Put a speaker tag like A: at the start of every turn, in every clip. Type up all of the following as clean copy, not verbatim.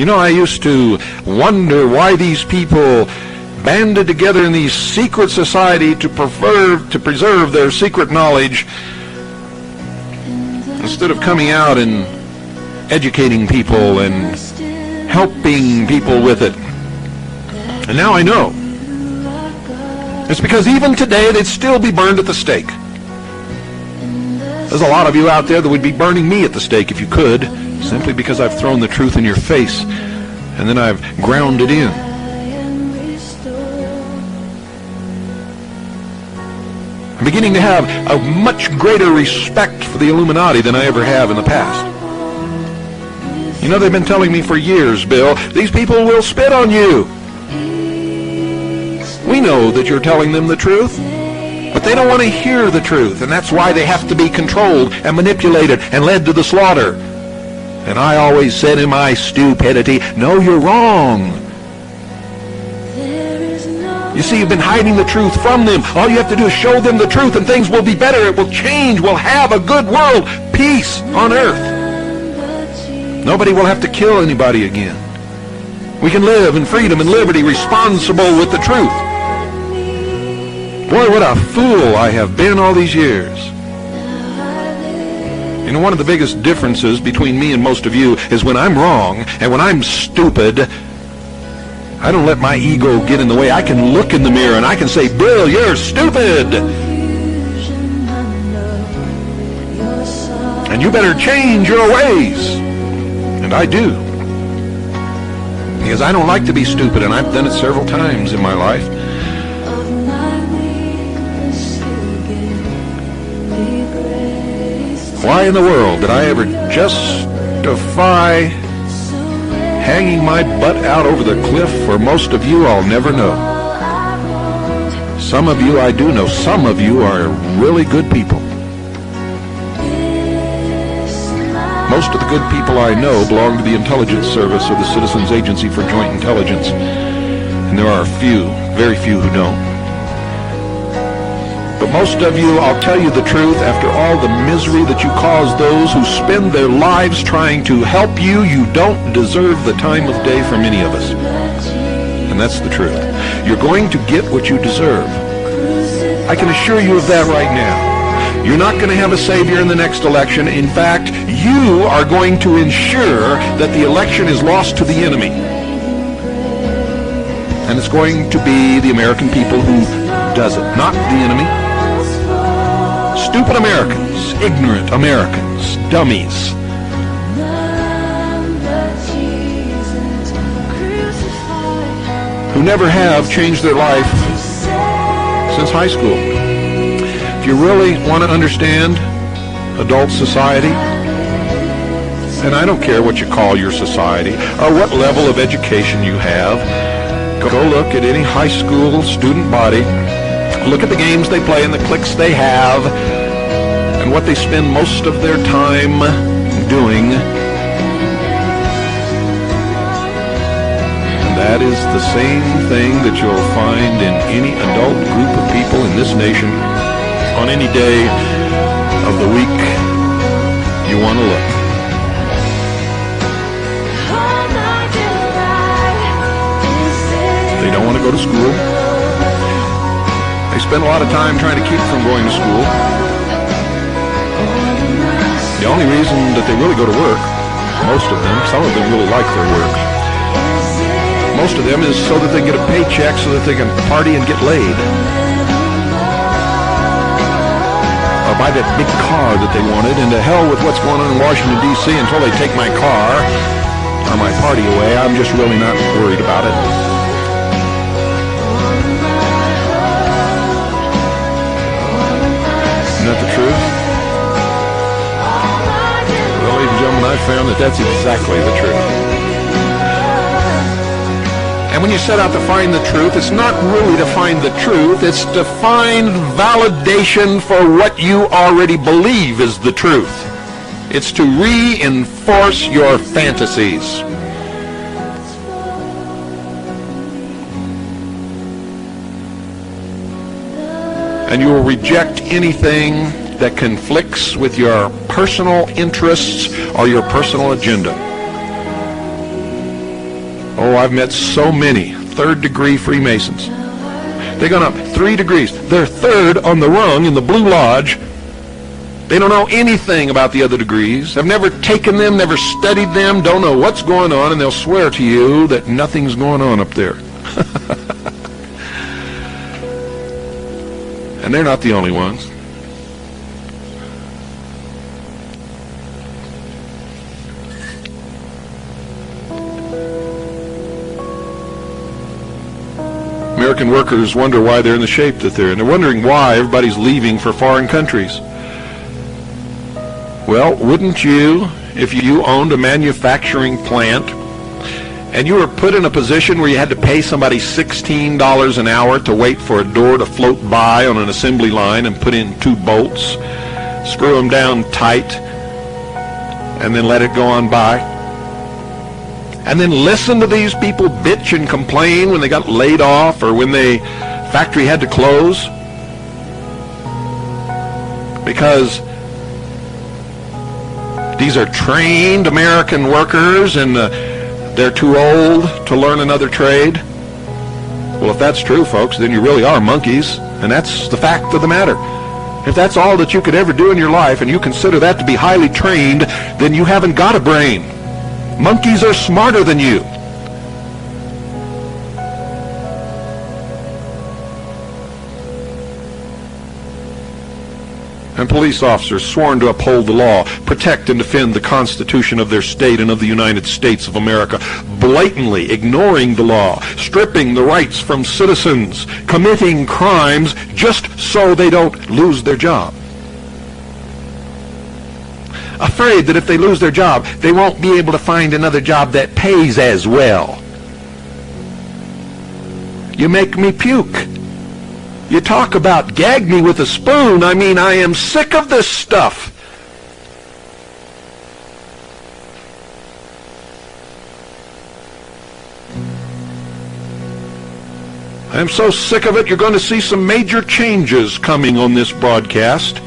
A: You know, I used to wonder why these people banded together in these secret society to preserve their secret knowledge instead of coming out and educating people and helping people with it. And now I know. It's because even today they'd still be burned at the stake. There's a lot of you out there that would be burning me at the stake if you could, simply because I've thrown the truth in your face and then I've ground it in. I'm beginning to have a much greater respect for the Illuminati than I ever have in the past. You know, they've been telling me for years, Bill, these people will spit on you. We know that you're telling them the truth, but they don't want to hear the truth, and that's why they have to be controlled and manipulated and led to the slaughter. And I always said in my stupidity, no, you're wrong. You see, you've been hiding the truth from them. All you have to do is show them the truth, and things will be better. It will change. We'll have a good world, peace on earth. Nobody will have to kill anybody again. We can live in freedom and liberty, responsible with the truth. Boy, what a fool I have been all these years. You know, one of the biggest differences between me and most of you is when I'm wrong and when I'm stupid, I don't let my ego get in the way. I can look in the mirror and I can say, Bill, you're stupid. And you better change your ways. And I do. Because I don't like to be stupid, and I've done it several times in my life. Why in the world did I ever justify hanging my butt out over the cliff? For most of you, I'll never know. Some of you I do know. Some of you are really good people. Most of the good people I know belong to the intelligence service or the Citizens Agency for Joint Intelligence. And there are few, very few who don't. But most of you, I'll tell you the truth, after all the misery that you cause those who spend their lives trying to help you, you don't deserve the time of day from any of us. And that's the truth. You're going to get what you deserve. I can assure you of that right now. You're not going to have a savior in the next election. In fact, you are going to ensure that the election is lost to the enemy. And it's going to be the American people who does it, not the enemy. Stupid Americans, ignorant Americans, dummies. Who never have changed their life since high school. If you really want to understand adult society, and I don't care what you call your society or what level of education you have, go look at any high school student body, look at the games they play and the cliques they have, and what they spend most of their time doing. And that is the same thing that you'll find in any adult group of people in this nation on any day of the week you want to look. They don't want to go to school. They spend a lot of time trying to keep from going to school. The only reason that they really go to work, most of them, some of them really like their work. Most of them is so that they get a paycheck so that they can party and get laid. Or buy that big car that they wanted, and to hell with what's going on in Washington, D.C. until they take my car or my party away. I'm just really not worried about it. Isn't that the truth? Well, ladies and gentlemen, I've found that that's exactly the truth. And when you set out to find the truth, it's not really to find the truth, it's to find validation for what you already believe is the truth. It's to reinforce your fantasies. And you will reject anything that conflicts with your personal interests or your personal agenda. Oh, I've met so many third-degree Freemasons. They've gone up 3 degrees. They're third on the rung in the Blue Lodge. They don't know anything about the other degrees. Have never taken them, never studied them, don't know what's going on, and they'll swear to you that nothing's going on up there. And they're not the only ones. American workers wonder why they're in the shape that they're in. They're wondering why everybody's leaving for foreign countries. Well, wouldn't you, if you owned a manufacturing plant and you were put in a position where you had to pay somebody $16 an hour to wait for a door to float by on an assembly line and put in 2 bolts, screw them down tight, and then let it go on by? And then listen to these people bitch and complain when they got laid off or when the factory had to close? Because these are trained American workers and they're too old to learn another trade. Well, if that's true, folks, then you really are monkeys, and that's the fact of the matter. If that's all that you could ever do in your life and you consider that to be highly trained, then you haven't got a brain. Monkeys are smarter than you. And police officers sworn to uphold the law, protect and defend the Constitution of their state and of the United States of America, blatantly ignoring the law, stripping the rights from citizens, committing crimes just so they don't lose their job. Afraid that if they lose their job, they won't be able to find another job that pays as well. You make me puke. You talk about gag me with a spoon. I mean, I am sick of this stuff. I am so sick of it, you're going to see some major changes coming on this broadcast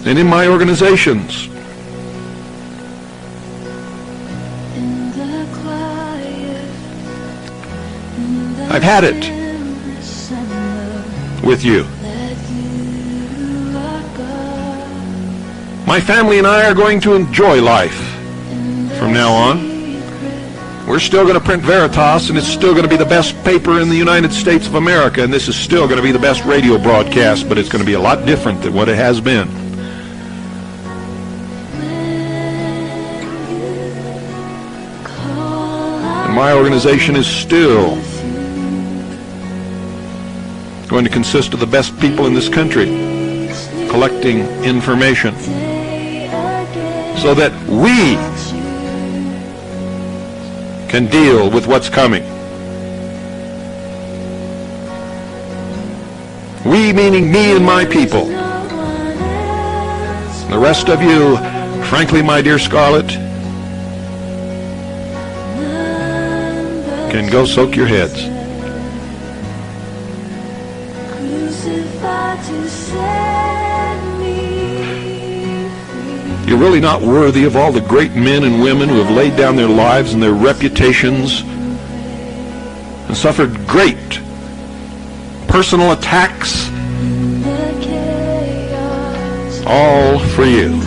A: and in my organizations. I've had it with you. My family and I are going to enjoy life from now on. We're still going to print Veritas, and it's still going to be the best paper in the United States of America, and this is still going to be the best radio broadcast, but it's going to be a lot different than what it has been. And my organization is still going to consist of the best people in this country collecting information so that we can deal with what's coming. We meaning me and my people. The rest of you, frankly, my dear Scarlett, can go soak your heads. You're really not worthy of all the great men and women who have laid down their lives and their reputations and suffered great personal attacks, all for you.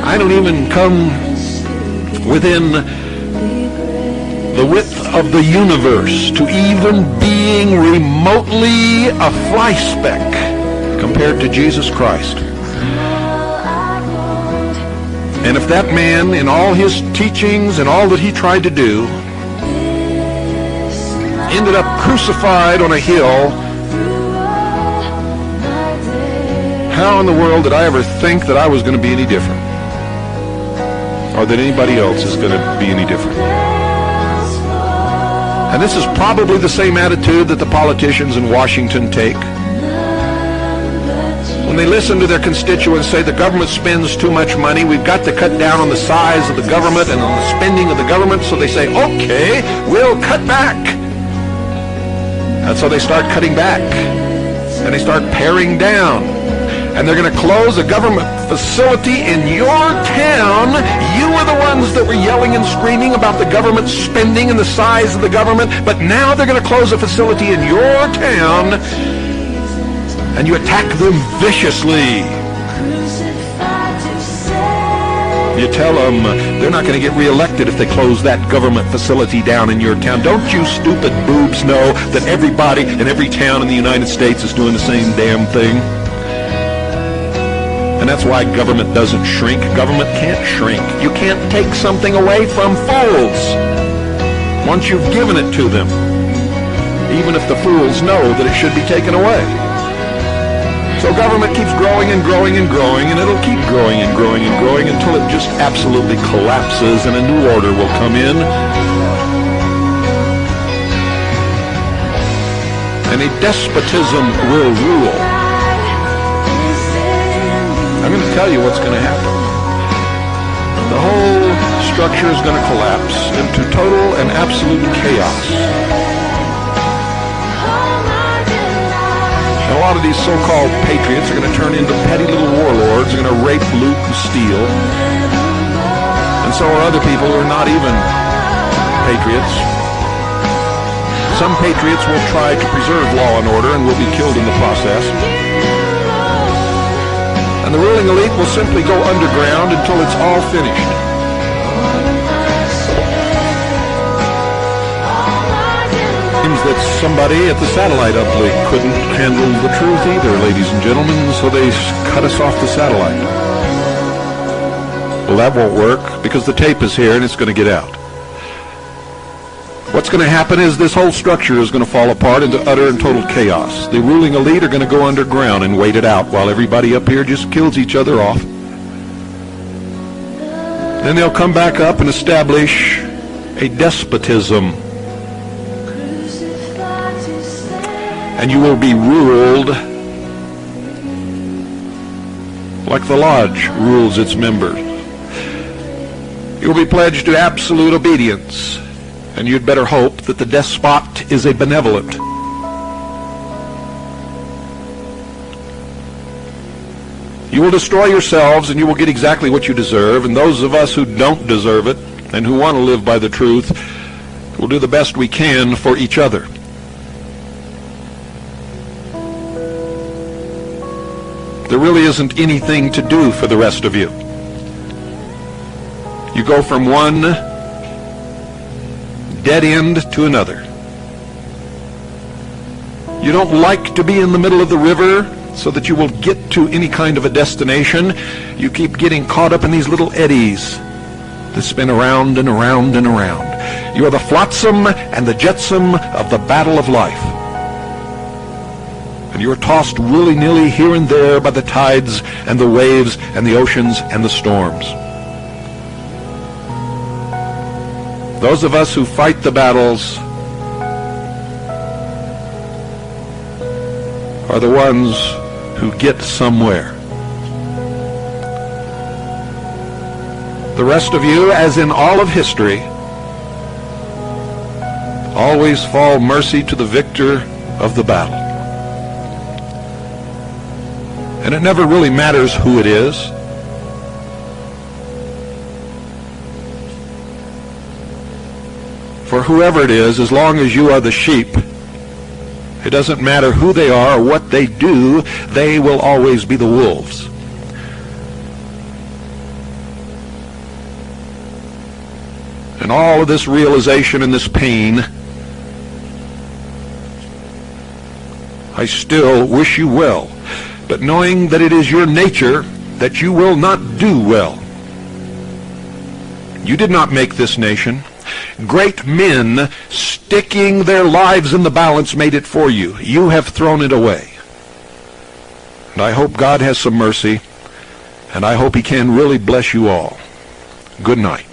A: I don't even come within the width of the universe to even being remotely a fly speck compared to Jesus Christ. And if that man, in all his teachings and all that he tried to do, ended up crucified on a hill, how in the world did I ever think that I was going to be any different? Or that anybody else is going to be any different? And this is probably the same attitude that the politicians in Washington take when they listen to their constituents say the government spends too much money, we've got to cut down on the size of the government and on the spending of the government, so they say, okay, we'll cut back. And so they start cutting back, and they start paring down. And they're going to close a government facility in your town. You were the ones that were yelling and screaming about the government spending and the size of the government, but now they're going to close a facility in your town, and you attack them viciously. You tell them they're not going to get reelected if they close that government facility down in your town. Don't you stupid boobs know that everybody in every town in the United States is doing the same damn thing? And that's why government doesn't shrink. Government can't shrink. You can't take something away from fools once you've given it to them, even if the fools know that it should be taken away. So government keeps growing and growing and growing, and it'll keep growing and growing and growing until it just absolutely collapses and a new order will come in. And a despotism will rule. I'm going to tell you what's going to happen. The whole structure is going to collapse into total and absolute chaos. And a lot of these so-called patriots are going to turn into petty little warlords. They're going to rape, loot, and steal. And so are other people who are not even patriots. Some patriots will try to preserve law and order and will be killed in the process. And the ruling elite will simply go underground until it's all finished. Seems that somebody at the satellite uplink couldn't handle the truth either, ladies and gentlemen, so they cut us off the satellite. Well, that won't work because the tape is here and it's going to get out. What's going to happen is this whole structure is going to fall apart into utter and total chaos. The ruling elite are going to go underground and wait it out while everybody up here just kills each other off. Then they'll come back up and establish a despotism. And you will be ruled like the lodge rules its members. You will be pledged to absolute obedience. And you'd better hope that the despot is a benevolent. You will destroy yourselves and you will get exactly what you deserve. And those of us who don't deserve it and who want to live by the truth will do the best we can for each other. There really isn't anything to do for the rest of you. You go from one dead end to another. You don't like to be in the middle of the river so that you will get to any kind of a destination. You keep getting caught up in these little eddies that spin around and around and around. You are the flotsam and the jetsam of the battle of life. And you are tossed willy-nilly here and there by the tides and the waves and the oceans and the storms. Those of us who fight the battles are the ones who get somewhere. The rest of you, as in all of history, always fall mercy to the victor of the battle. And it never really matters who it is. For whoever it is, as long as you are the sheep, it doesn't matter who they are or what they do, they will always be the wolves. And all of this realization and this pain, I still wish you well, but knowing that it is your nature that you will not do well. You did not make this nation. Great men sticking their lives in the balance made it for you. You have thrown it away. And I hope God has some mercy, and I hope He can really bless you all. Good night.